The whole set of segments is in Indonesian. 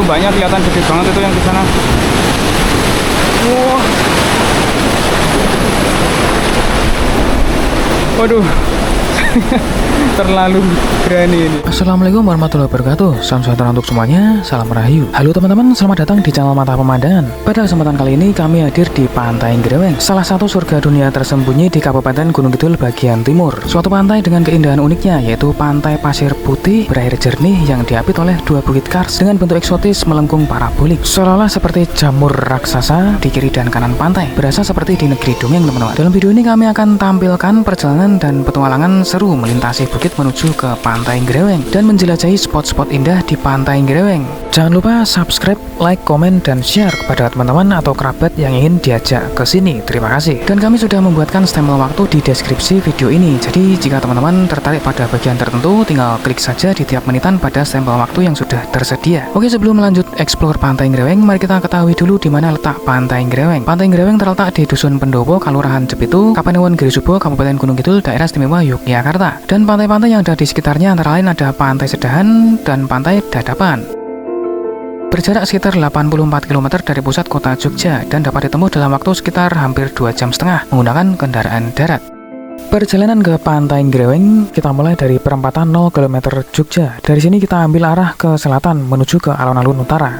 ombaknya kelihatan gede banget itu yang di sana. Wah. Waduh. Terlalu berani ini. Assalamualaikum warahmatullahi wabarakatuh. Salam sejahtera untuk semuanya. Salam Rahayu. Halo teman-teman, selamat datang di channel Mata Pemandangan. Pada kesempatan kali ini kami hadir di Pantai Greweng, salah satu surga dunia tersembunyi di Kabupaten Gunung Kidul bagian timur. Suatu pantai dengan keindahan uniknya, yaitu pantai pasir putih berair jernih yang diapit oleh dua bukit kars dengan bentuk eksotis melengkung parabolik, seolah-olah seperti jamur raksasa di kiri dan kanan pantai. Berasa seperti di negeri dongeng, teman-teman. Dalam video ini kami akan tampilkan perjalanan dan petualangan seru melintasi bukit menuju ke Pantai Greweng dan menjelajahi spot-spot indah di Pantai Greweng. Jangan lupa subscribe, like, komen, dan share kepada teman-teman atau kerabat yang ingin diajak ke sini. Terima kasih. Dan kami sudah membuatkan stempel waktu di deskripsi video ini. Jadi jika teman-teman tertarik pada bagian tertentu, tinggal klik saja di tiap menitan pada stempel waktu yang sudah tersedia. Oke, sebelum lanjut explore Pantai Greweng, mari kita ketahui dulu di mana letak Pantai Greweng. Pantai Greweng terletak di Dusun Pendopo, Kalurahan Jepitu, Kapanewon Girisubo, Kabupaten Gunung Kidul, Daerah Istimewa Yogyakarta. Dan pantai-pantai yang ada di sekitarnya antara lain ada Pantai Sedahan dan Pantai Dadapan. Berjarak sekitar 84 km dari pusat kota Jogja dan dapat ditempuh dalam waktu sekitar hampir 2,5 jam menggunakan kendaraan darat. Perjalanan ke Pantai Greweng kita mulai dari perempatan 0 km Jogja. Dari sini kita ambil arah ke selatan menuju ke alun-alun utara.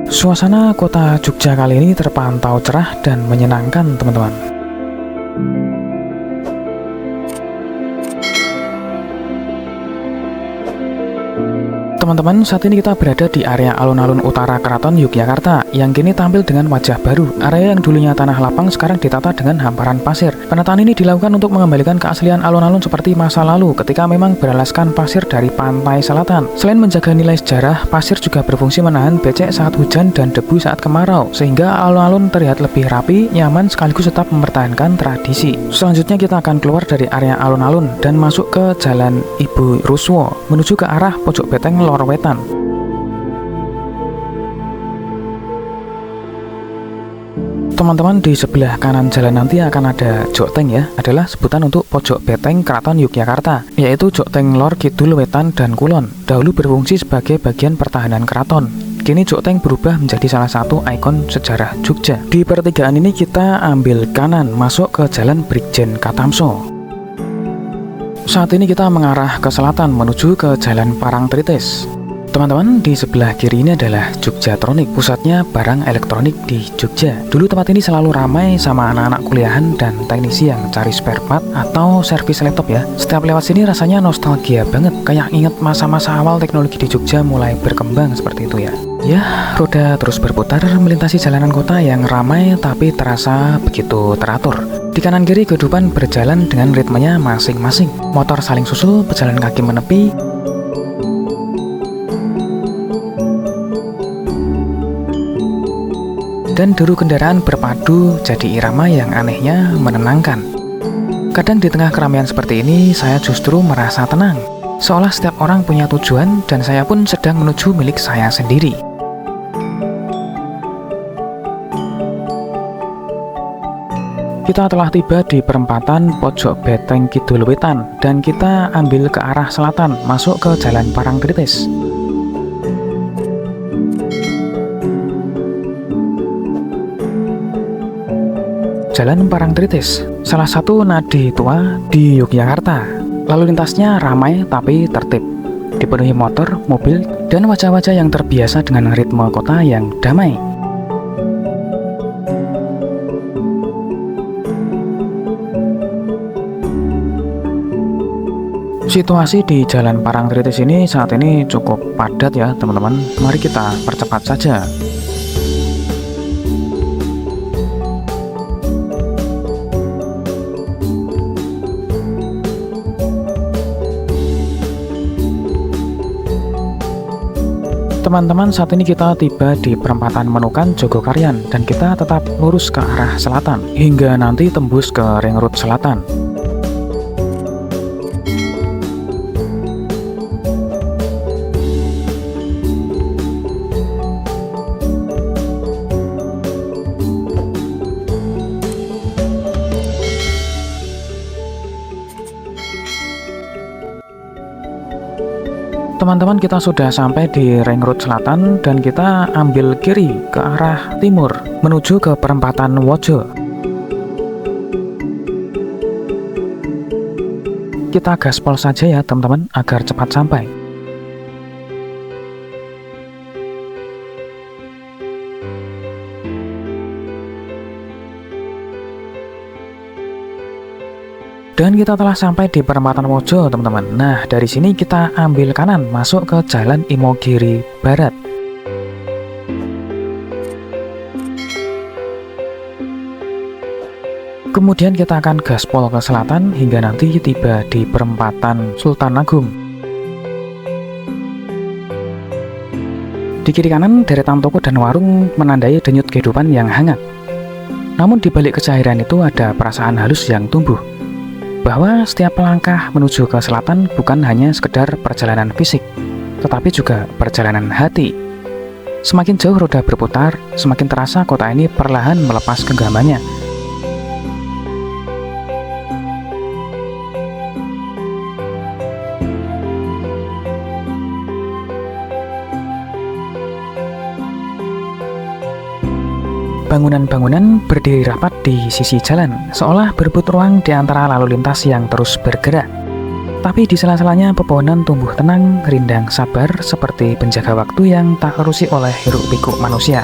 Suasana kota Jogja kali ini terpantau cerah dan menyenangkan, teman-teman. Teman-teman, saat ini kita berada di area alun-alun utara Keraton Yogyakarta yang kini tampil dengan wajah baru. Area yang dulunya tanah lapang sekarang ditata dengan hamparan pasir. Penataan ini dilakukan untuk mengembalikan keaslian alun-alun seperti masa lalu ketika memang beralaskan pasir dari pantai selatan. Selain menjaga nilai sejarah, pasir juga berfungsi menahan becek saat hujan dan debu saat kemarau, sehingga alun-alun terlihat lebih rapi, nyaman, sekaligus tetap mempertahankan tradisi. Selanjutnya kita akan keluar dari area alun-alun dan masuk ke Jalan Ibu Ruswo menuju ke arah Pojok Beteng Lor Wetan. Teman-teman, di sebelah kanan jalan nanti akan ada Jokteng ya, adalah sebutan untuk Pojok Beteng Keraton Yogyakarta, yaitu Jokteng Lor Kidul Wetan dan Kulon. Dahulu berfungsi sebagai bagian pertahanan keraton. Kini Jokteng berubah menjadi salah satu ikon sejarah Jogja. Di pertigaan ini kita ambil kanan masuk ke Jalan Brigjen Katamso. Saat ini kita mengarah ke selatan menuju ke Jalan Parangtritis. Teman-teman, di sebelah kiri ini adalah Jogjatronik, pusatnya barang elektronik di Jogja. Dulu tempat ini selalu ramai sama anak-anak kuliahan dan teknisi yang cari spare part atau servis laptop ya. Setiap lewat sini rasanya nostalgia banget, kayak inget masa-masa awal teknologi di Jogja mulai berkembang seperti itu ya. Ya, roda terus berputar melintasi jalanan kota yang ramai tapi terasa begitu teratur. Di kanan kiri kehidupan berjalan dengan ritmenya masing-masing. Motor saling susul, pejalan kaki menepi. Dan deru kendaraan berpadu jadi irama yang anehnya menenangkan. Kadang di tengah keramaian seperti ini, saya justru merasa tenang. Seolah setiap orang punya tujuan dan saya pun sedang menuju milik saya sendiri. Kita telah tiba di perempatan Pojok Beteng Kidul Wetan dan kita ambil ke arah selatan masuk ke Jalan Parangtritis. Jalan Parangtritis, salah satu nadi tua di Yogyakarta. Lalu lintasnya ramai tapi tertib, dipenuhi motor, mobil, dan wajah-wajah yang terbiasa dengan ritme kota yang damai. Situasi di Jalan Parangtritis ini saat ini cukup padat ya teman-teman. Mari kita percepat saja. Teman-teman, saat ini kita tiba di perempatan Menukan Jogokaryan dan kita tetap lurus ke arah selatan hingga nanti tembus ke Ring Road Selatan. Teman-teman, kita sudah sampai di Ring Road Selatan dan kita ambil kiri ke arah timur menuju ke perempatan Wojo. Kita gaspol saja ya teman-teman agar cepat sampai. Dan kita telah sampai di perempatan Wojo teman-teman. Nah, dari sini kita ambil kanan masuk ke Jalan Imogiri Barat. Kemudian kita akan gaspol ke selatan hingga nanti tiba di perempatan Sultan Agung. Di kiri kanan deretan toko dan warung menandai denyut kehidupan yang hangat. Namun di balik kecairan itu ada perasaan halus yang tumbuh, bahwa setiap langkah menuju ke selatan bukan hanya sekedar perjalanan fisik, tetapi juga perjalanan hati. Semakin jauh roda berputar, semakin terasa kota ini perlahan melepas genggamannya. Bangunan-bangunan berdiri rapat di sisi jalan, seolah berebut ruang di antara lalu lintas yang terus bergerak. Tapi di sela-selanya pepohonan tumbuh tenang, rindang sabar, seperti penjaga waktu yang tak terusik oleh hiruk-pikuk manusia.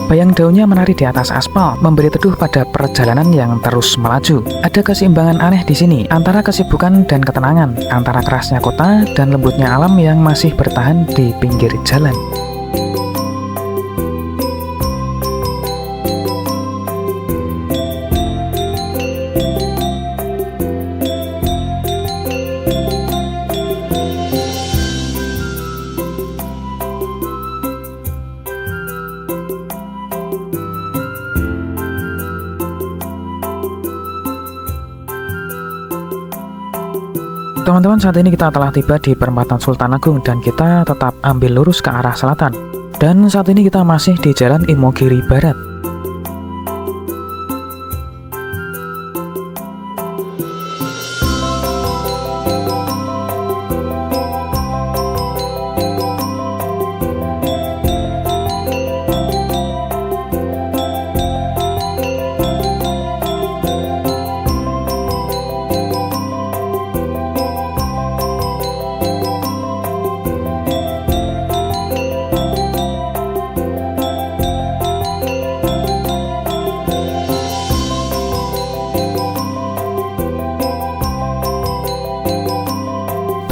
Bayang daunnya menari di atas aspal, memberi teduh pada perjalanan yang terus melaju. Ada keseimbangan aneh di sini, antara kesibukan dan ketenangan, antara kerasnya kota dan lembutnya alam yang masih bertahan di pinggir jalan. Teman-teman, saat ini kita telah tiba di perempatan Sultan Agung dan kita tetap ambil lurus ke arah selatan. Dan saat ini kita masih di Jalan Imogiri Barat.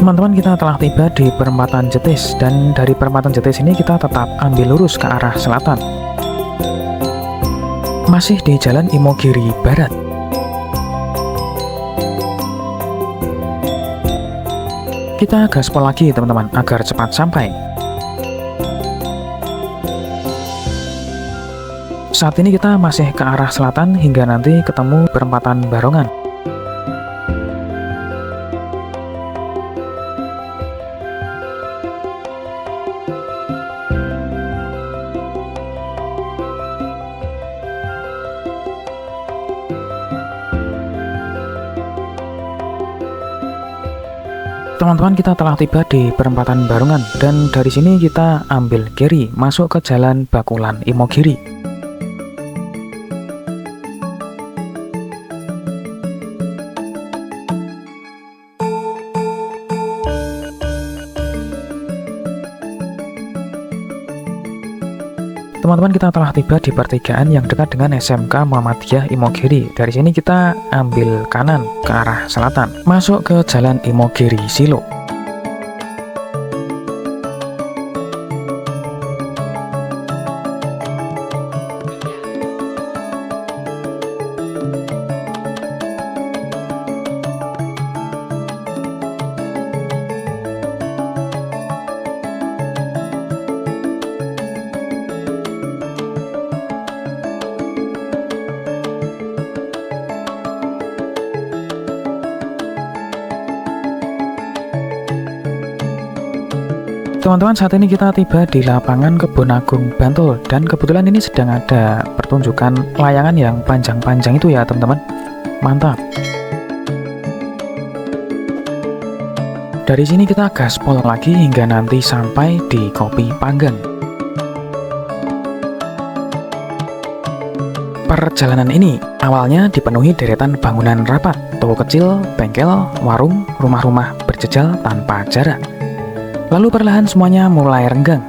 Teman-teman, kita telah tiba di perempatan Jetis dan dari perempatan Jetis ini kita tetap ambil lurus ke arah selatan. Masih di Jalan Imogiri Barat. Kita gaspol lagi teman-teman agar cepat sampai. Saat ini kita masih ke arah selatan hingga nanti ketemu perempatan Barongan. Teman-teman, kita telah tiba di perempatan Barongan dan dari sini kita ambil kiri masuk ke Jalan Bakulan Imogiri. Teman-teman, kita telah tiba di pertigaan yang dekat dengan SMK Muhammadiyah Imogiri. Dari sini kita ambil kanan ke arah selatan, masuk ke Jalan Imogiri Silo. Teman-teman, saat ini kita tiba di lapangan Kebun Agung Bantul dan kebetulan ini sedang ada pertunjukan layangan yang panjang-panjang itu ya teman-teman. Mantap. Dari sini kita gaspol lagi hingga nanti sampai di Kopi Panggang. Perjalanan ini awalnya dipenuhi deretan bangunan rapat, toko kecil, bengkel, warung, rumah-rumah berjejal tanpa jarak. Lalu perlahan semuanya mulai renggang.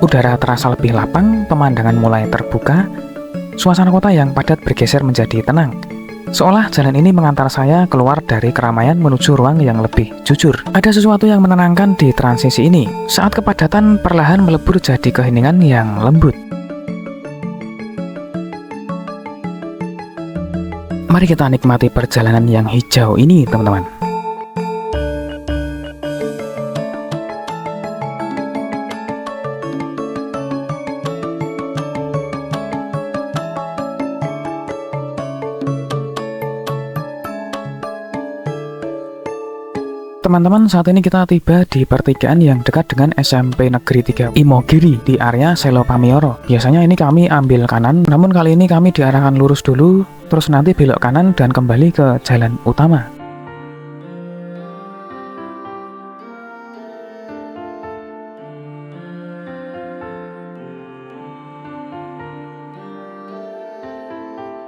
Udara terasa lebih lapang, pemandangan mulai terbuka, suasana kota yang padat bergeser menjadi tenang. Seolah jalan ini mengantar saya keluar dari keramaian menuju ruang yang lebih jujur. Ada sesuatu yang menenangkan di transisi ini, saat kepadatan perlahan melebur jadi keheningan yang lembut. Mari kita nikmati perjalanan yang hijau ini, teman-teman. Teman-teman, saat ini kita tiba di pertigaan yang dekat dengan SMP Negeri 3 Imogiri di area Selo Pamioro. Biasanya ini kami ambil kanan, namun kali ini kami diarahkan lurus dulu, terus nanti belok kanan dan kembali ke jalan utama.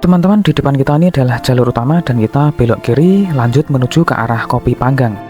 Teman-teman, di depan kita ini adalah jalur utama dan kita belok kiri lanjut menuju ke arah Kopi Panggang.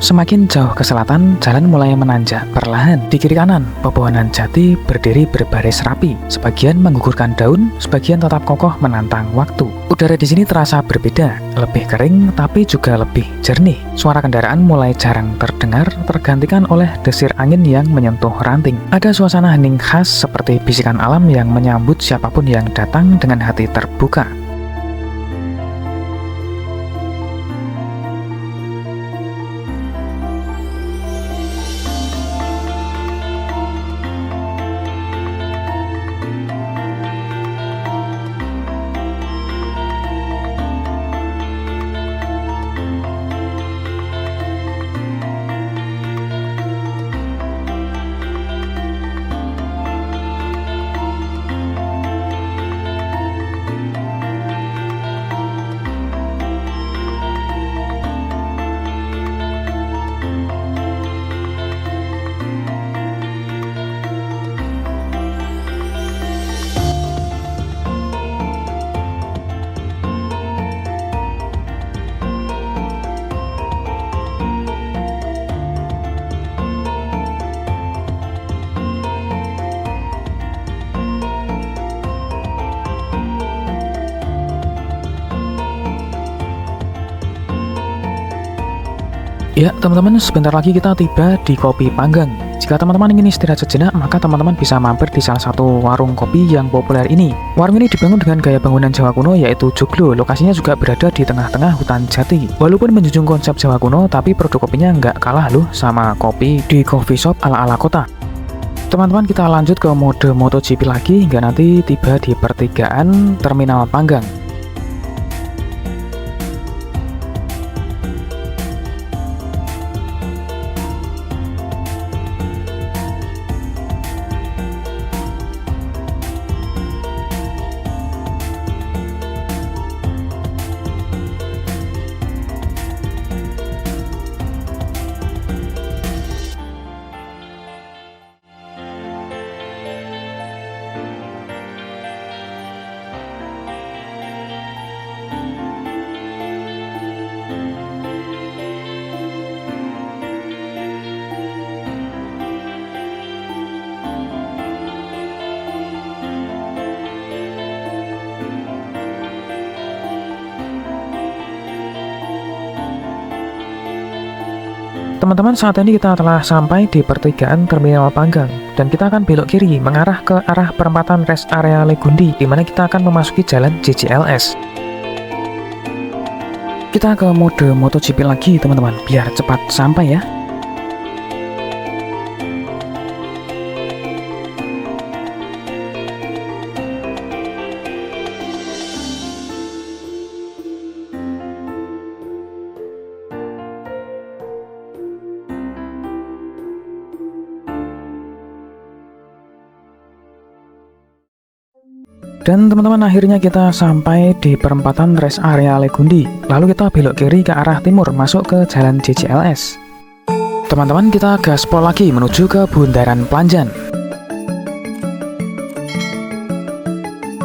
Semakin jauh ke selatan, jalan mulai menanjak perlahan. Di kiri kanan, pepohonan jati berdiri berbaris rapi. Sebagian menggugurkan daun, sebagian tetap kokoh menantang waktu. Udara di sini terasa berbeda, lebih kering tapi juga lebih jernih. Suara kendaraan mulai jarang terdengar, tergantikan oleh desir angin yang menyentuh ranting. Ada suasana hening khas seperti bisikan alam yang menyambut siapapun yang datang dengan hati terbuka. Ya teman-teman, sebentar lagi kita tiba di Kopi Panggang. Jika teman-teman ingin istirahat sejenak, maka teman-teman bisa mampir di salah satu warung kopi yang populer ini. Warung ini dibangun dengan gaya bangunan Jawa kuno yaitu joglo. Lokasinya juga berada di tengah-tengah hutan jati. Walaupun menjunjung konsep Jawa kuno, tapi produk kopinya nggak kalah loh sama kopi di coffee shop ala-ala kota. Teman-teman, kita lanjut ke mode MotoGP lagi hingga nanti tiba di pertigaan Terminal Panggang. Teman-teman, saat ini kita telah sampai di pertigaan Terminal Panggang dan kita akan belok kiri mengarah ke arah perempatan rest area Legundi, di mana kita akan memasuki jalan JJLS. Kita ke mode MotoGP lagi teman-teman, biar cepat sampai ya. Dan teman-teman, akhirnya kita sampai di perempatan rest area Legundi. Lalu kita belok kiri ke arah timur masuk ke jalan JCLS. Teman-teman, kita gaspol lagi menuju ke Bundaran Planjan.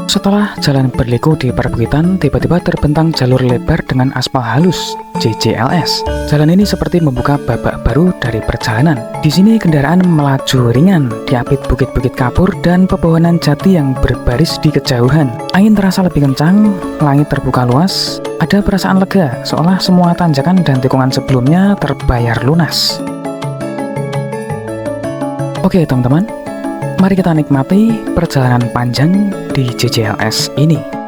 Setelah jalan berliku di perbukitan, tiba-tiba terbentang jalur lebar dengan aspal halus JCLS. Jalan ini seperti membuka babak baru dari perjalanan. Di sini kendaraan melaju ringan, diapit bukit-bukit kapur dan pepohonan jati yang berbaris di kejauhan. Angin terasa lebih kencang, langit terbuka luas, ada perasaan lega, seolah semua tanjakan dan tikungan sebelumnya terbayar lunas. Oke teman-teman, mari kita nikmati perjalanan panjang di JCLS ini.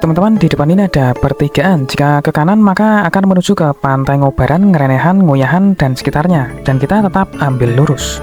Teman-teman, di depan ini ada pertigaan. Jika ke kanan maka akan menuju ke Pantai Ngobaran, Ngerenehan, Nguyahan, dan sekitarnya. Dan kita tetap ambil lurus.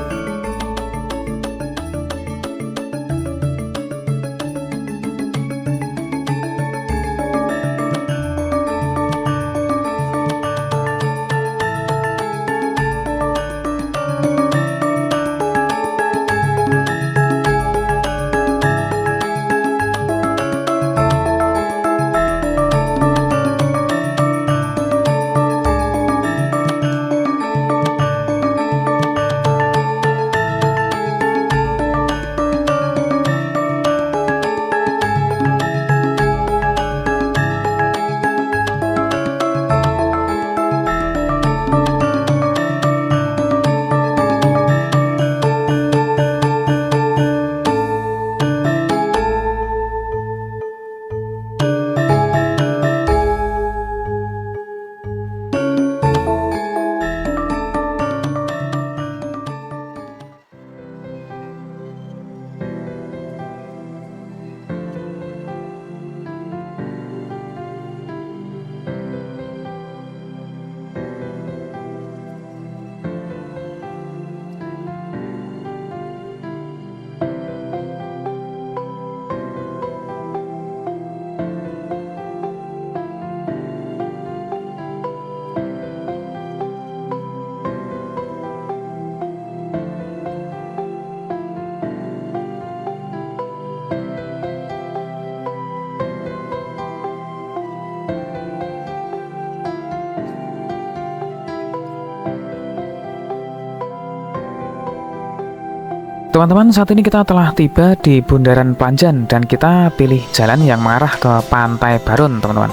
Teman-teman, saat ini kita telah tiba di Bundaran Planjan dan kita pilih jalan yang mengarah ke Pantai Baron, teman-teman.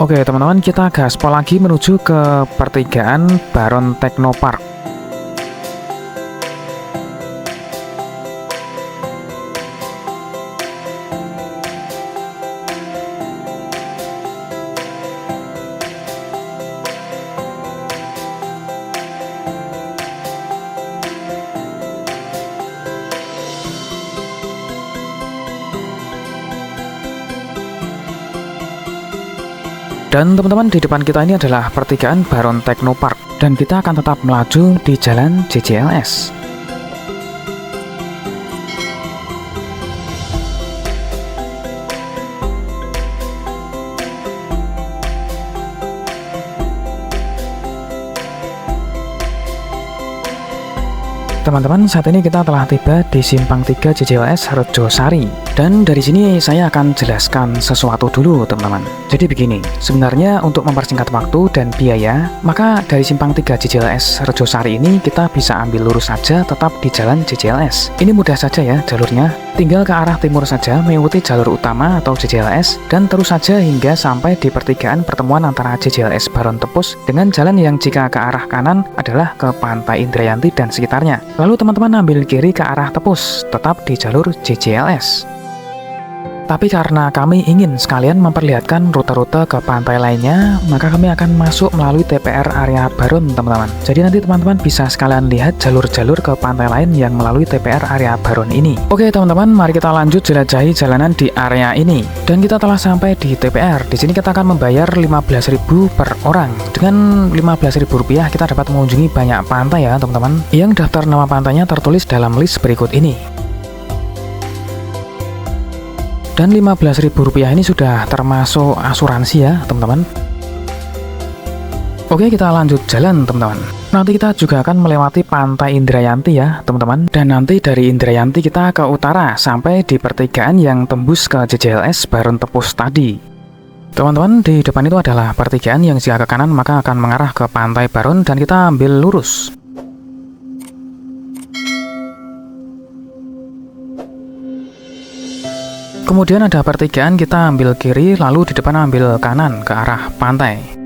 Oke teman-teman, kita gaspol lagi menuju ke pertigaan Baron Technopark. Dan teman-teman, di depan kita ini adalah pertigaan Baron Technopark dan kita akan tetap melaju di jalan JCLS. Teman-teman, saat ini kita telah tiba di Simpang 3 JJLS Rejosari. Dan dari sini saya akan jelaskan sesuatu dulu, teman-teman. Jadi begini, sebenarnya untuk mempersingkat waktu dan biaya, maka dari Simpang 3 JJLS Rejosari ini kita bisa ambil lurus saja tetap di jalan JJLS. Ini mudah saja ya jalurnya. Tinggal ke arah timur saja mengikuti jalur utama atau JJLS dan terus saja hingga sampai di pertigaan pertemuan antara JJLS Baron Tepus dengan jalan yang jika ke arah kanan adalah ke Pantai Indrayanti dan sekitarnya. Lalu teman-teman ambil kiri ke arah Tepus, tetap di jalur JJLS. Tapi karena kami ingin sekalian memperlihatkan rute-rute ke pantai lainnya, maka kami akan masuk melalui TPR area Baron, teman-teman. Jadi nanti teman-teman bisa sekalian lihat jalur-jalur ke pantai lain yang melalui TPR area Baron ini. Oke teman-teman, mari kita lanjut jelajahi jalanan di area ini. Dan kita telah sampai di TPR. Di sini kita akan membayar 15.000 per orang. Dengan 15.000 rupiah kita dapat mengunjungi banyak pantai ya teman-teman. Yang daftar nama pantainya tertulis dalam list berikut ini. Dan 15.000 rupiah ini sudah termasuk asuransi ya teman-teman. Oke, kita lanjut jalan teman-teman. Nanti kita juga akan melewati Pantai Indrayanti ya teman-teman. Dan nanti dari Indrayanti kita ke utara sampai di pertigaan yang tembus ke JJLS Baron Tepus tadi. Teman-teman, di depan itu adalah pertigaan yang jika ke kanan maka akan mengarah ke Pantai Baron dan kita ambil lurus. Kemudian ada pertigaan, kita ambil kiri, lalu di depan ambil kanan ke arah pantai.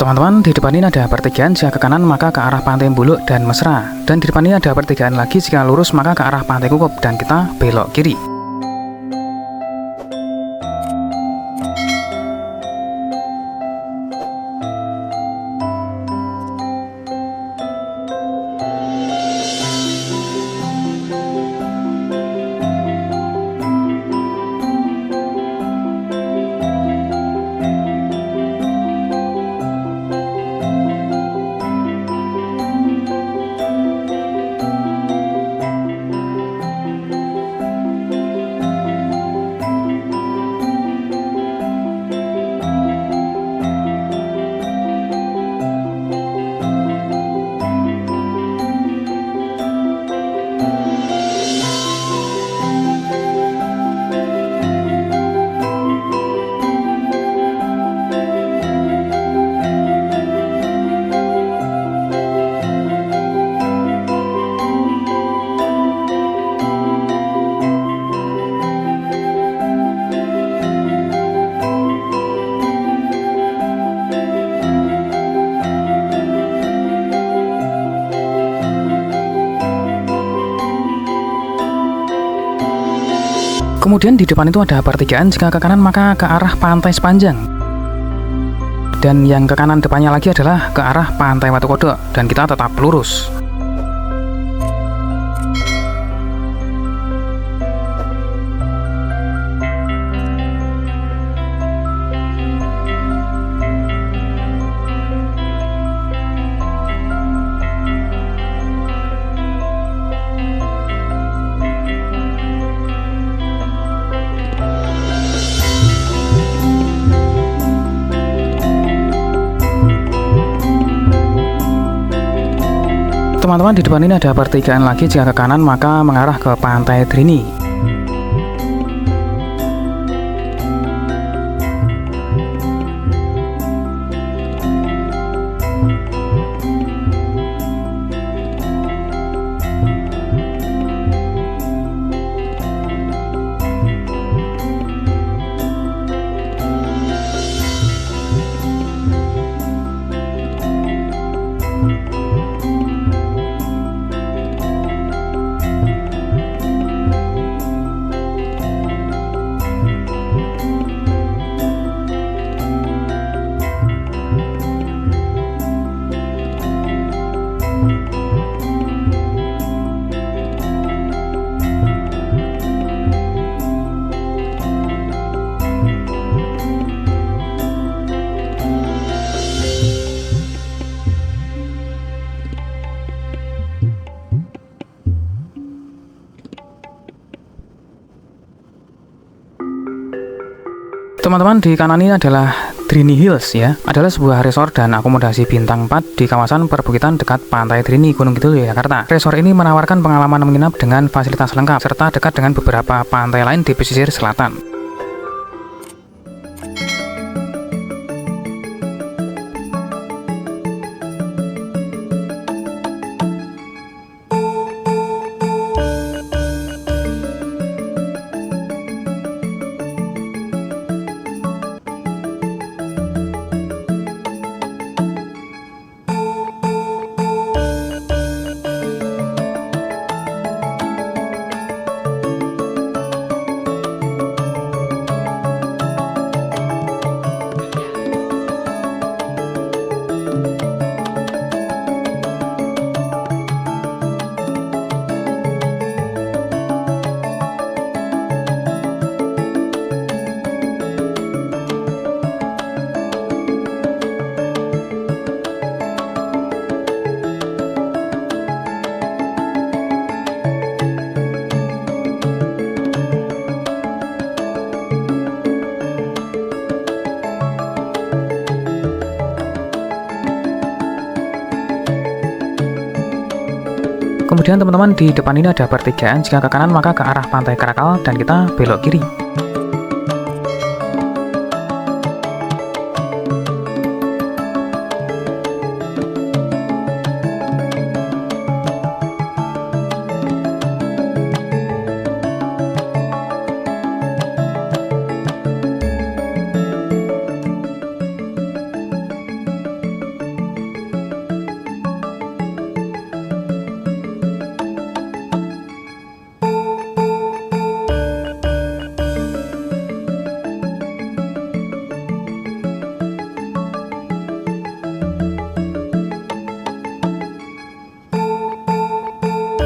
Teman-teman, di depan ini ada pertigaan, jika ke kanan maka ke arah Pantai Buluk dan Mesra. Dan di depan ini ada pertigaan lagi, jika lurus maka ke arah Pantai Kukup dan kita belok kiri. Kemudian di depan itu ada pertigaan, jika ke kanan maka ke arah Pantai Sepanjang. Dan yang ke kanan depannya lagi adalah ke arah Pantai Watu Kodok dan kita tetap lurus. Teman-teman, di depan ini ada pertigaan lagi, jika ke kanan maka mengarah ke Pantai Trini. Teman-teman, di kanan ini adalah Drini Hills ya, adalah sebuah resort dan akomodasi bintang 4 di kawasan perbukitan dekat Pantai Drini, Gunung Kidul, Jakarta. Resort ini menawarkan pengalaman menginap dengan fasilitas lengkap serta dekat dengan beberapa pantai lain di pesisir selatan. Kemudian teman-teman, di depan ini ada pertigaan, jika ke kanan maka ke arah Pantai Karakal dan kita belok kiri.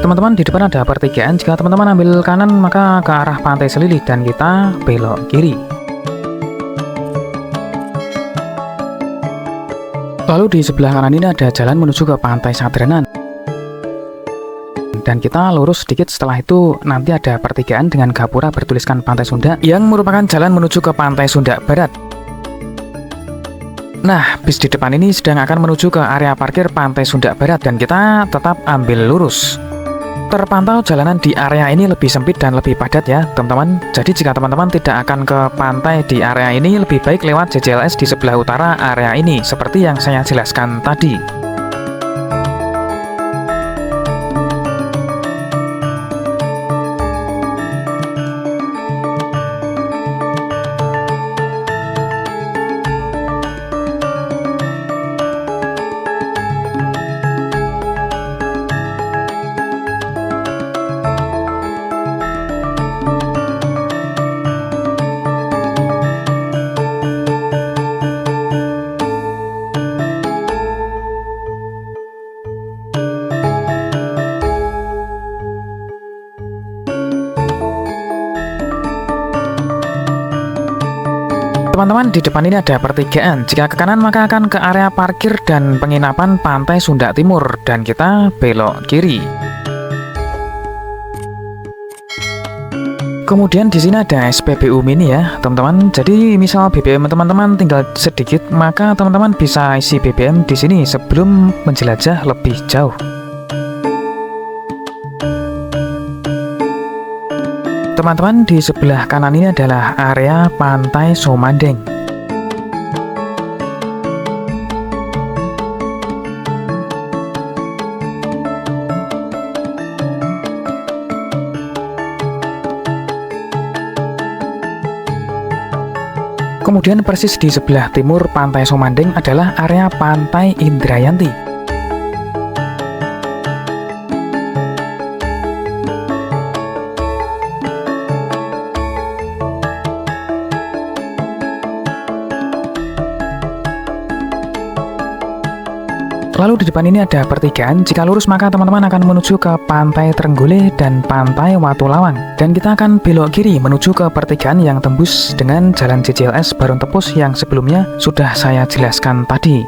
Teman-teman, di depan ada pertigaan, jika teman-teman ambil kanan maka ke arah Pantai Selilik dan kita belok kiri. Lalu di sebelah kanan ini ada jalan menuju ke Pantai Sadranan. Dan kita lurus sedikit, setelah itu nanti ada pertigaan dengan gapura bertuliskan Pantai Sunda yang merupakan jalan menuju ke Pantai Sunda Barat. Nah, bis di depan ini sedang akan menuju ke area parkir Pantai Sunda Barat dan kita tetap ambil lurus. Terpantau jalanan di area ini lebih sempit dan lebih padat ya teman-teman. Jadi jika teman-teman tidak akan ke pantai di area ini, lebih baik lewat JJLS di sebelah utara area ini seperti yang saya jelaskan tadi. Teman-teman, di depan ini ada pertigaan. Jika ke kanan maka akan ke area parkir dan penginapan Pantai Sunda Timur dan kita belok kiri. Kemudian di sini ada SPBU mini ya, teman-teman. Jadi misal BBM teman-teman tinggal sedikit, maka teman-teman bisa isi BBM di sini sebelum menjelajah lebih jauh. Teman-teman, di sebelah kanan ini adalah area Pantai Somandeng. Kemudian persis di sebelah timur Pantai Somandeng adalah area Pantai Indrayanti. Lalu di depan ini ada pertigaan. Jika lurus maka teman-teman akan menuju ke Pantai Trenggule dan Pantai Watu Lawang. Dan kita akan belok kiri menuju ke pertigaan yang tembus dengan jalan JJLS Baron Tepus yang sebelumnya sudah saya jelaskan tadi.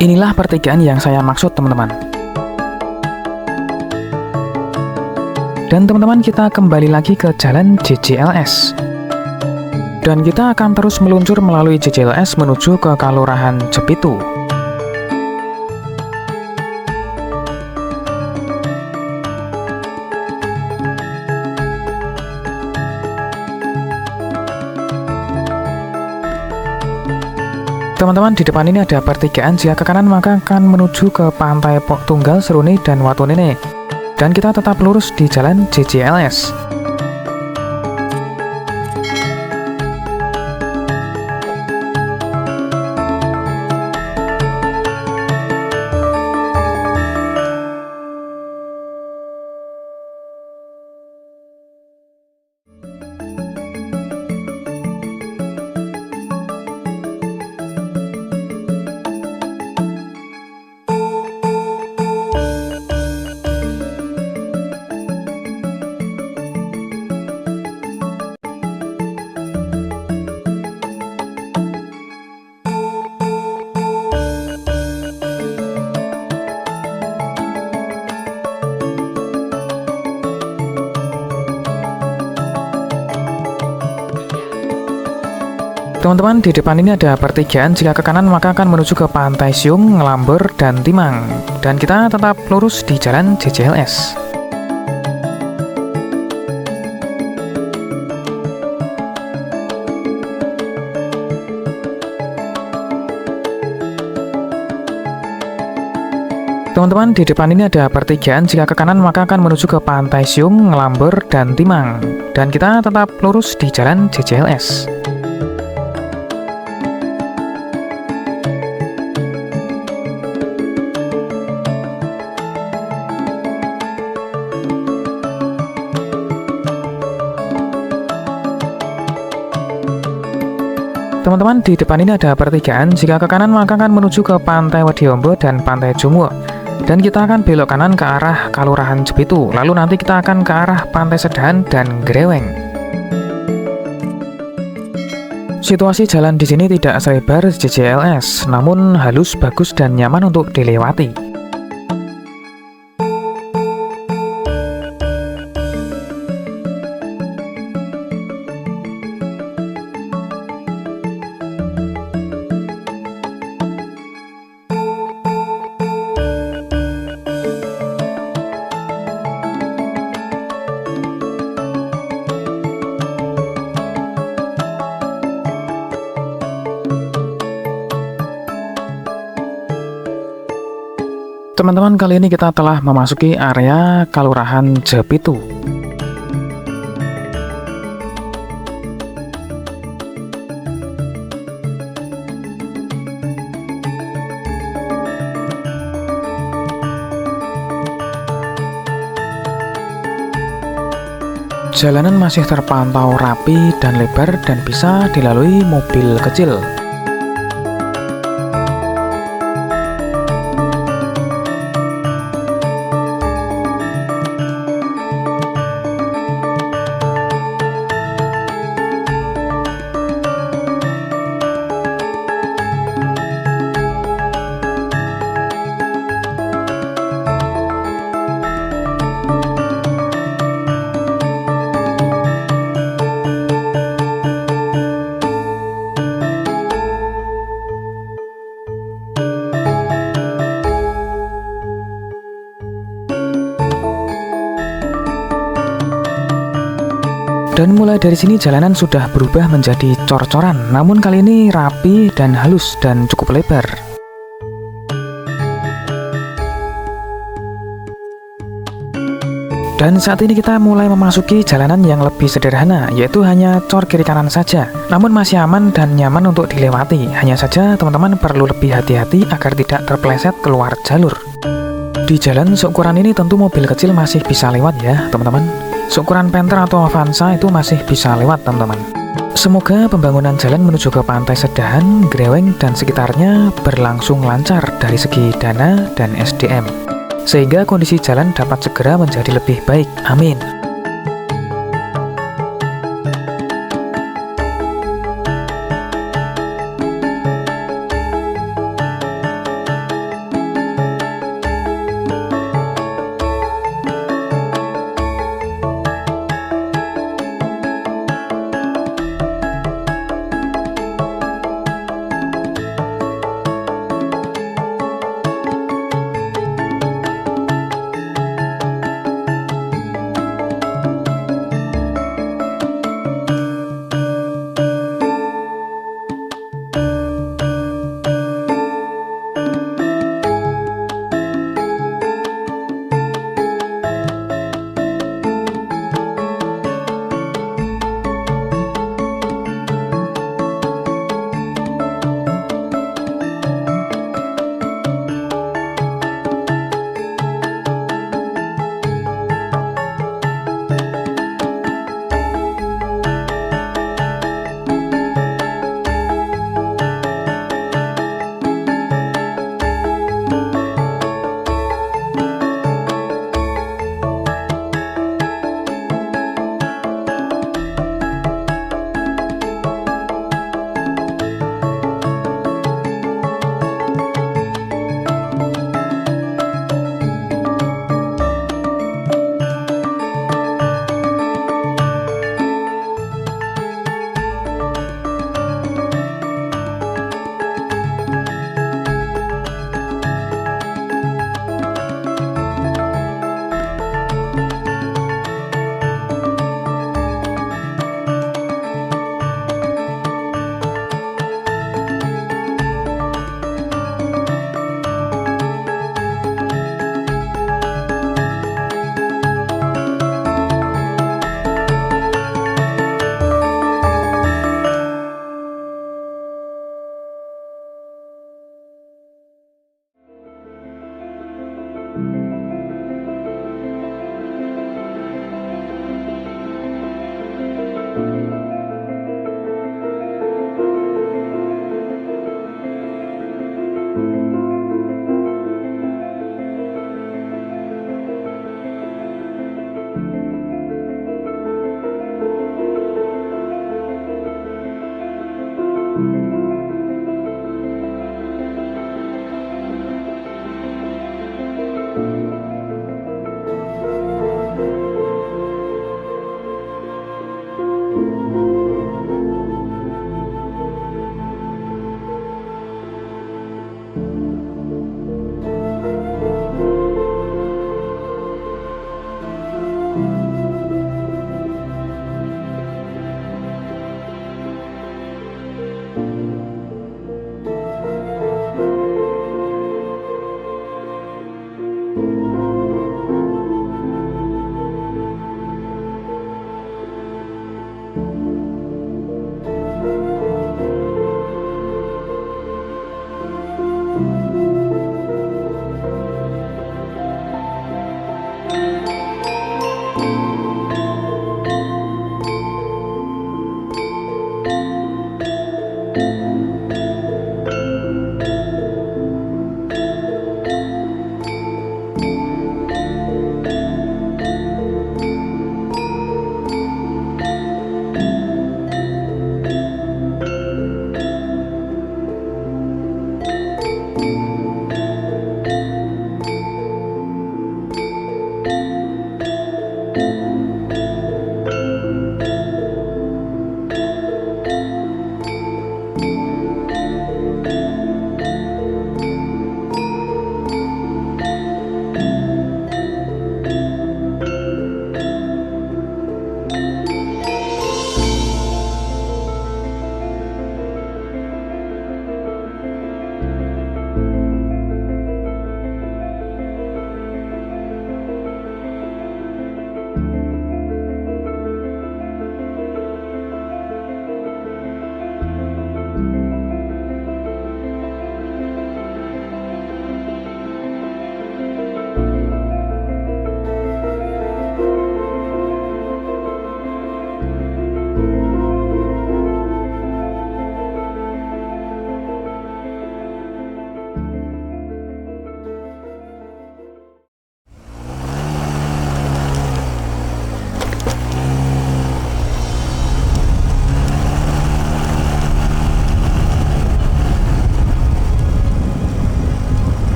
Inilah pertigaan yang saya maksud teman-teman. Dan teman-teman, kita kembali lagi ke jalan JJLS. Dan kita akan terus meluncur melalui JJLS menuju ke Kelurahan Jepitu. Teman-teman, di depan ini ada pertigaan, jika ke kanan maka akan menuju ke Pantai Pok Tunggal, Seruni, dan Watunene. Dan kita tetap lurus di jalan JJLS. Teman-teman, di depan ini ada pertigaan, jika ke kanan maka akan menuju ke Pantai Siung, Ngelambur, dan Timang. Dan kita tetap lurus di jalan JJLS. Teman-teman, di depan ini ada pertigaan, jika ke kanan maka akan menuju ke Pantai Siung, Ngelambur, dan Timang. Dan kita tetap lurus di jalan JJLS. Teman-teman, di depan ini ada pertigaan, jika ke kanan maka akan menuju ke Pantai Wadiombo dan Pantai Jumbo. Dan kita akan belok kanan ke arah Kelurahan Jepitu, lalu nanti kita akan ke arah Pantai Sedahan dan Greweng. Situasi jalan di sini tidak selebar JJLS, namun halus, bagus, dan nyaman untuk dilewati. Teman-teman, kali ini kita telah memasuki area Kelurahan Jepitu. Jalanan masih terpantau rapi dan lebar dan bisa dilalui mobil kecil. Dan mulai dari sini jalanan sudah berubah menjadi cor-coran, namun kali ini rapi dan halus dan cukup lebar. Dan saat ini kita mulai memasuki jalanan yang lebih sederhana, yaitu hanya cor kiri kanan saja, namun masih aman dan nyaman untuk dilewati. Hanya saja teman-teman perlu lebih hati-hati agar tidak terpeleset keluar jalur. Di jalan seukuran ini tentu mobil kecil masih bisa lewat ya teman-teman. Seukuran Panther atau Avanza itu masih bisa lewat teman-teman. Semoga pembangunan jalan menuju ke Pantai Sedahan, Greweng, dan sekitarnya berlangsung lancar dari segi dana dan SDM, sehingga kondisi jalan dapat segera menjadi lebih baik. Amin.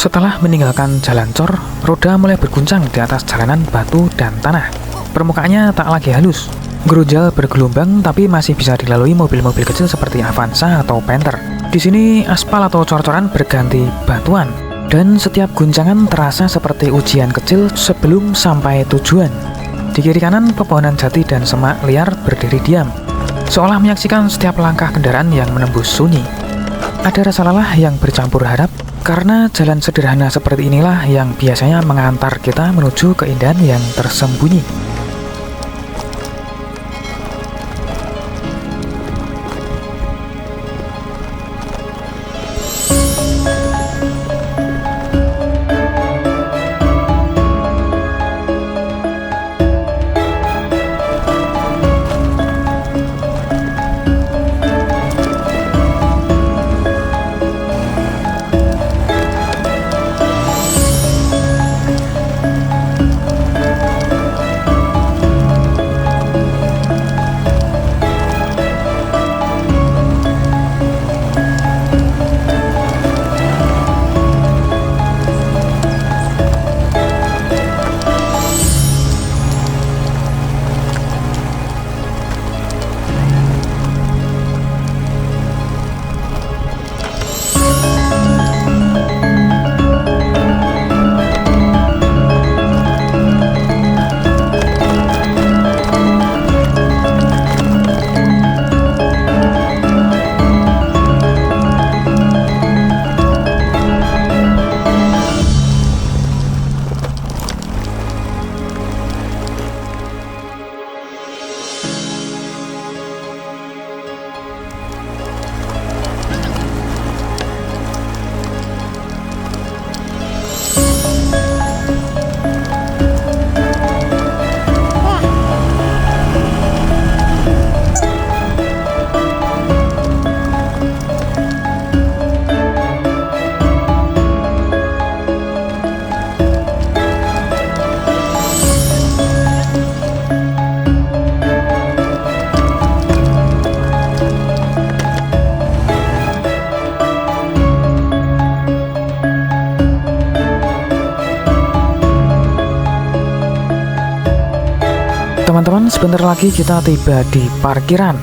Setelah meninggalkan jalan cor, roda mulai berguncang di atas jalanan batu dan tanah. Permukaannya tak lagi halus, gerunjal bergelombang tapi masih bisa dilalui mobil-mobil kecil seperti Avanza atau Panther. Di sini aspal atau cor-coran berganti batuan, dan setiap guncangan terasa seperti ujian kecil sebelum sampai tujuan. Di kiri kanan pepohonan jati dan semak liar berdiri diam, seolah menyaksikan setiap langkah kendaraan yang menembus sunyi. Ada rasa lelah yang bercampur harap, karena jalan sederhana seperti inilah yang biasanya mengantar kita menuju keindahan yang tersembunyi. Teman-teman, sebentar lagi kita tiba di parkiran.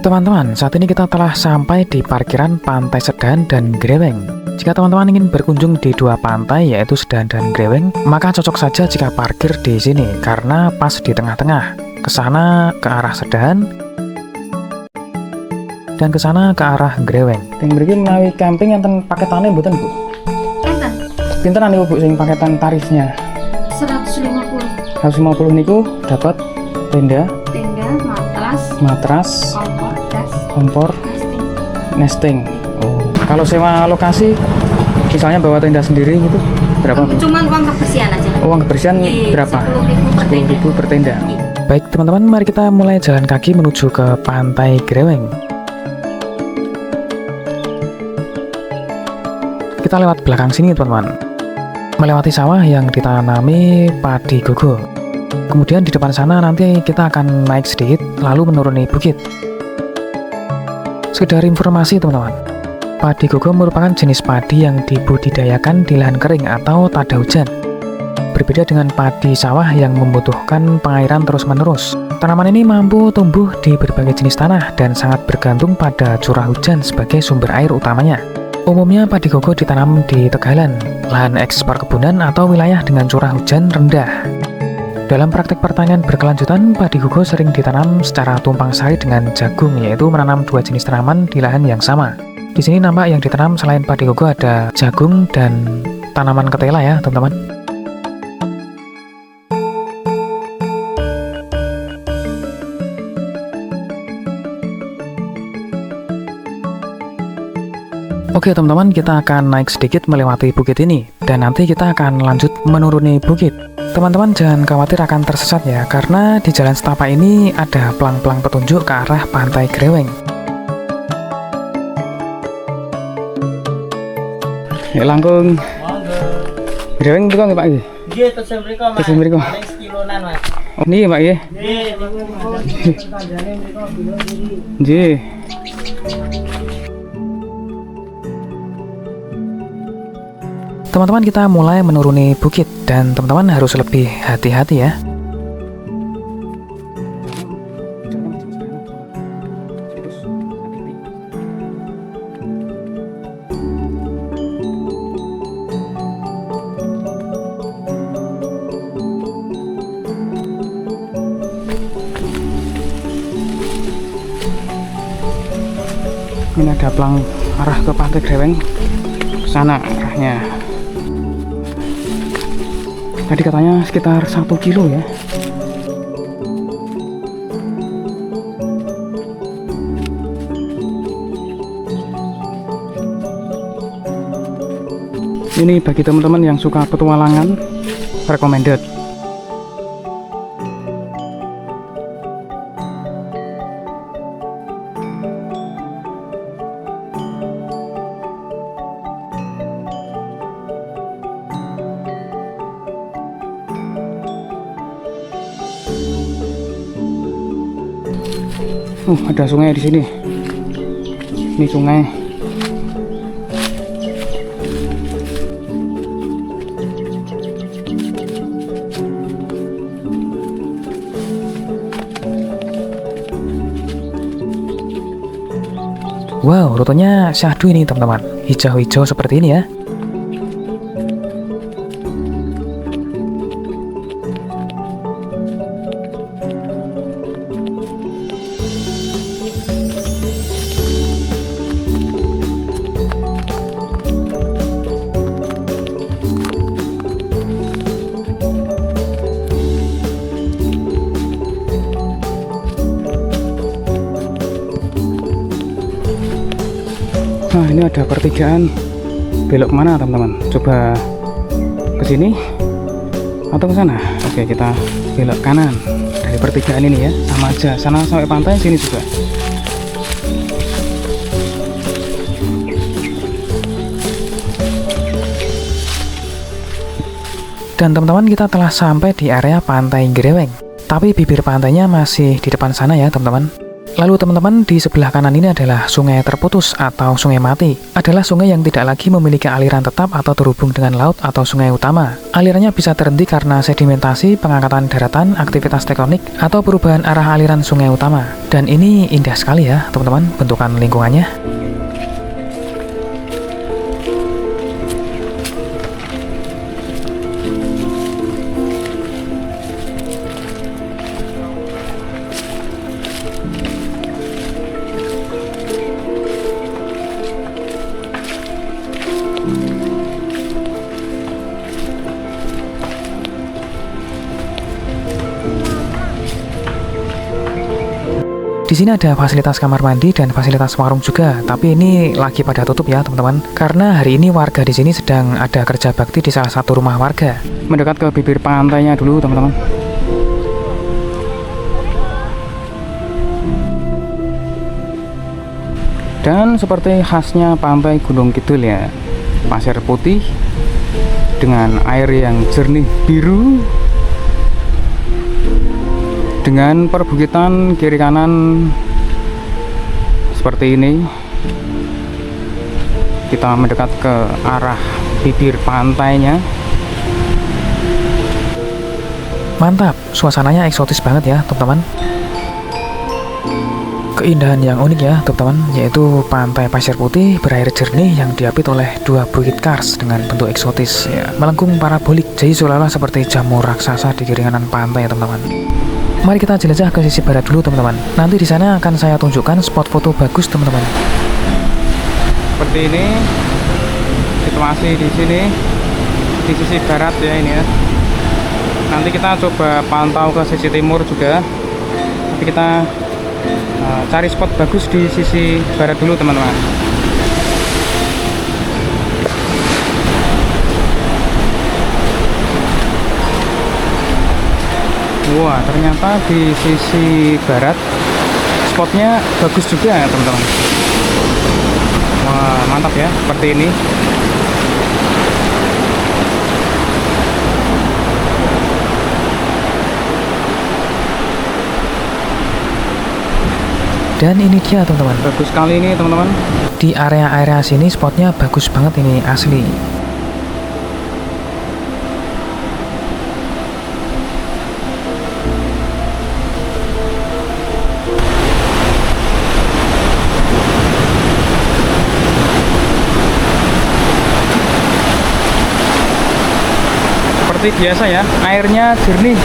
Teman-teman, saat ini kita telah sampai di parkiran Pantai Sedahan dan Greweng. Jika teman-teman ingin berkunjung di dua pantai yaitu Sedahan dan Greweng, maka cocok saja jika parkir di sini karena pas di tengah-tengah. Ke sana ke arah Sedahan dan ke sana ke arah Greweng. Yang mriki menawi camping enten paketane mboten, Bu? Enten. Pinteran niku, Bu, sing paketan tarifnya? 150. 150 niku dapat tenda, matras, kompor, gas, kompor, nesting. Oh, kalau sewa lokasi misalnya bawa tenda sendiri gitu berapa, Bu? Cuman uang kebersihan aja. Uang kebersihan berapa? 10.000 per tenda. Baik teman-teman, mari kita mulai jalan kaki menuju ke Pantai Greweng. Kita lewat belakang sini teman-teman, melewati sawah yang ditanami padi gogo. Kemudian di depan sana nanti kita akan naik sedikit lalu menuruni bukit. Sekedar informasi teman-teman, padi gogo merupakan jenis padi yang dibudidayakan di lahan kering atau tak ada hujan. Berbeda dengan padi sawah yang membutuhkan pengairan terus-menerus. Tanaman ini mampu tumbuh di berbagai jenis tanah dan sangat bergantung pada curah hujan sebagai sumber air utamanya. Umumnya padi gogo ditanam di tegalan, lahan eks perkebunan atau wilayah dengan curah hujan rendah. Dalam praktek pertanian berkelanjutan, padi gogo sering ditanam secara tumpang sari dengan jagung, yaitu menanam dua jenis tanaman di lahan yang sama. Di sini nampak yang ditanam selain padi gogo ada jagung dan tanaman ketela ya, teman-teman. Oke teman-teman, kita akan naik sedikit melewati bukit ini dan nanti kita akan lanjut menuruni bukit. Teman-teman jangan khawatir akan tersesat ya, karena di jalan setapak ini ada pelang-pelang petunjuk ke arah Pantai Greweng. Ya langkung. Greweng itu kan Pak iki. Nggih, tesih mriku, Mas. Tesih mriku. Paling sekilonan, Mas. Oh, niki Pak nggih. Nggih, niku kandhane mriku bilo diri. Nggih. Teman-teman, kita mulai menuruni bukit dan teman-teman harus lebih hati-hati ya. Ini ada pelang arah ke Pantai Greweng, sana arahnya. Tadi katanya sekitar 1 kilo ya. Ini bagi teman-teman yang suka petualangan, recommended. Ada sungai di sini. Ini sungai. Wow, rutenya syahdu ini teman-teman. Hijau-hijau seperti ini ya. Nah, ini ada pertigaan. Belok mana teman-teman? Coba ke sini atau ke sana? Oke, kita belok kanan dari pertigaan ini ya. Sama aja, sana sampai pantai, sini juga. Dan teman-teman, kita telah sampai di area Pantai Greweng. Tapi bibir pantainya masih di depan sana ya teman-teman. Lalu teman-teman, di sebelah kanan ini adalah sungai terputus atau sungai mati. Adalah sungai yang tidak lagi memiliki aliran tetap atau terhubung dengan laut atau sungai utama. Alirannya bisa terhenti karena sedimentasi, pengangkatan daratan, aktivitas tektonik, atau perubahan arah aliran sungai utama. Dan ini indah sekali ya teman-teman, bentukan lingkungannya. Di sini ada fasilitas kamar mandi dan fasilitas warung juga, tapi ini lagi pada tutup ya teman-teman. Karena hari ini warga di sini sedang ada kerja bakti di salah satu rumah warga. Mendekat ke bibir pantainya dulu teman-teman. Dan seperti khasnya pantai Gunung Kidul ya, pasir putih dengan air yang jernih biru, dengan perbukitan kiri kanan seperti ini. Kita mendekat ke arah bibir pantainya. Mantap, suasananya eksotis banget ya teman-teman. Keindahan yang unik ya teman-teman, yaitu pantai pasir putih berair jernih yang diapit oleh dua bukit kars dengan bentuk eksotis ya, melengkung parabolik, jadi seolah-olah seperti jamur raksasa di kiri kanan pantai ya teman-teman. Mari kita jelajah ke sisi barat dulu teman-teman. Nanti di sana akan saya tunjukkan spot foto bagus teman-teman. Seperti ini situasi di sini di sisi barat ya ini ya. Nanti kita coba pantau ke sisi timur juga. Tapi kita cari spot bagus di sisi barat dulu teman-teman. Wah, ternyata di sisi barat spotnya bagus juga ya teman-teman. Wah, mantap ya, seperti ini. Dan ini dia teman-teman. Bagus sekali ini teman-teman. Di area-area sini spotnya bagus banget ini, asli. Seperti biasa ya, airnya jernih.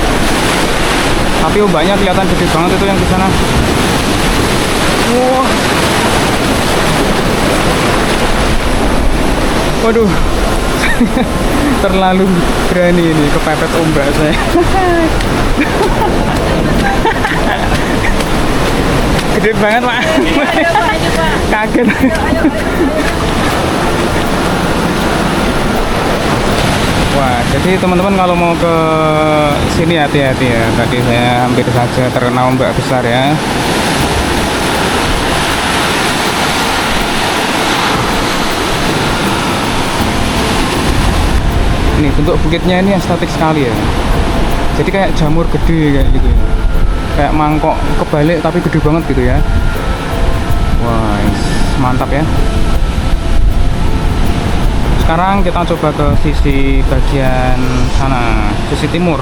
Tapi ombaknya kelihatan gede banget itu yang di sana. Wah. Waduh. Terlalu berani ini, kepepet ombak saya. Gede banget, Pak. Kaget. Wah, jadi teman-teman kalau mau ke sini hati-hati ya. Tadi saya hampir saja terkena ombak besar ya. Ini bentuk bukitnya ini estetik sekali ya. Jadi kayak jamur gede kayak gitu ya. Kayak mangkok kebalik tapi gede banget gitu ya. Wah, mantap ya. Sekarang kita coba ke sisi bagian sana, sisi timur.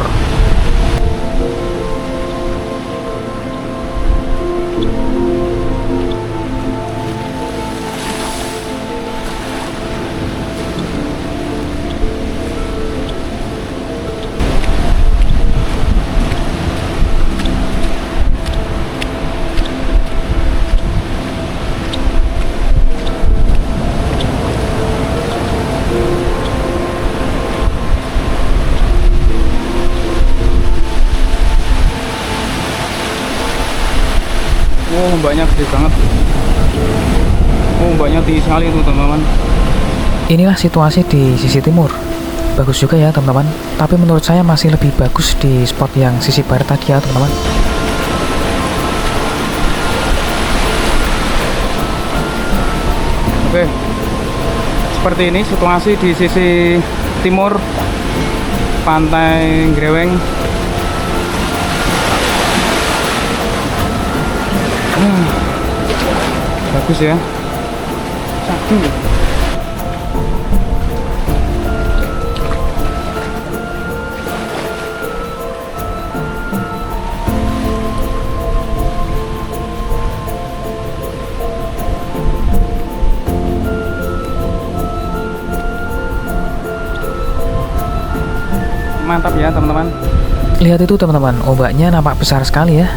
Oh, ombaknya gede banget. Oh, ombaknya tinggi sekali itu teman-teman. Inilah situasi di sisi timur. Bagus juga ya teman-teman. Tapi menurut saya masih lebih bagus di spot yang sisi barat tadi ya teman-teman. Oke. Seperti ini situasi di sisi timur Pantai Greweng. Bagus ya. Satu. Mantap ya teman-teman. Lihat itu teman-teman, ombaknya nampak besar sekali ya.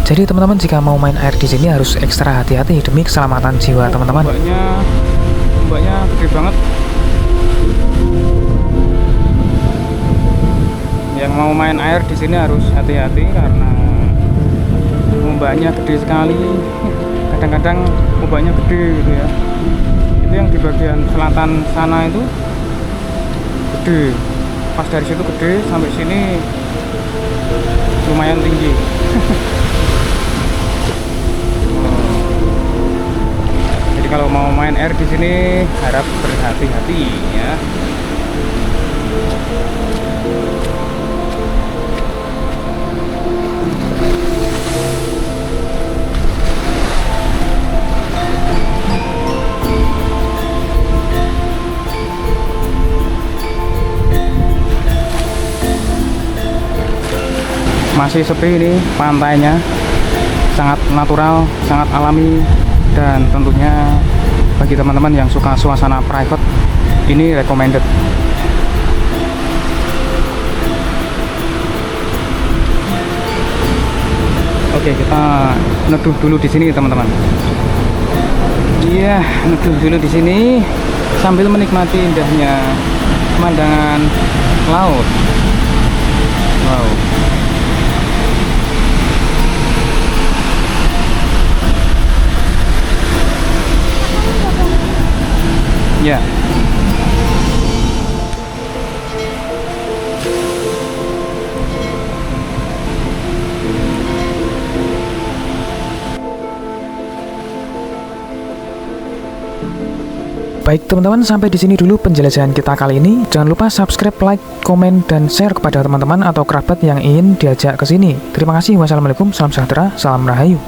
Jadi teman-teman jika mau main air di sini harus ekstra hati-hati demi keselamatan jiwa teman-teman. Ombaknya gede banget. Yang mau main air di sini harus hati-hati karena ombaknya gede sekali. Kadang-kadang ombaknya gede gitu ya. Itu yang di bagian selatan sana itu gede. Pas dari situ gede sampai sini lumayan tinggi. Jadi kalau mau main air di sini harap berhati-hati ya. Masih sepi ini pantainya, sangat natural, sangat alami, dan tentunya bagi teman-teman yang suka suasana private ini recommended. Oke, kita neduh dulu di sini teman-teman. Iya, neduh dulu di sini sambil menikmati indahnya pemandangan laut. Wow. Ya. Baik teman-teman, sampai di sini dulu penjelajahan kita kali ini. Jangan lupa subscribe, like, komen, dan share kepada teman-teman atau kerabat yang ingin diajak ke sini. Terima kasih. Wassalamualaikum, salam sejahtera, salam rahayu.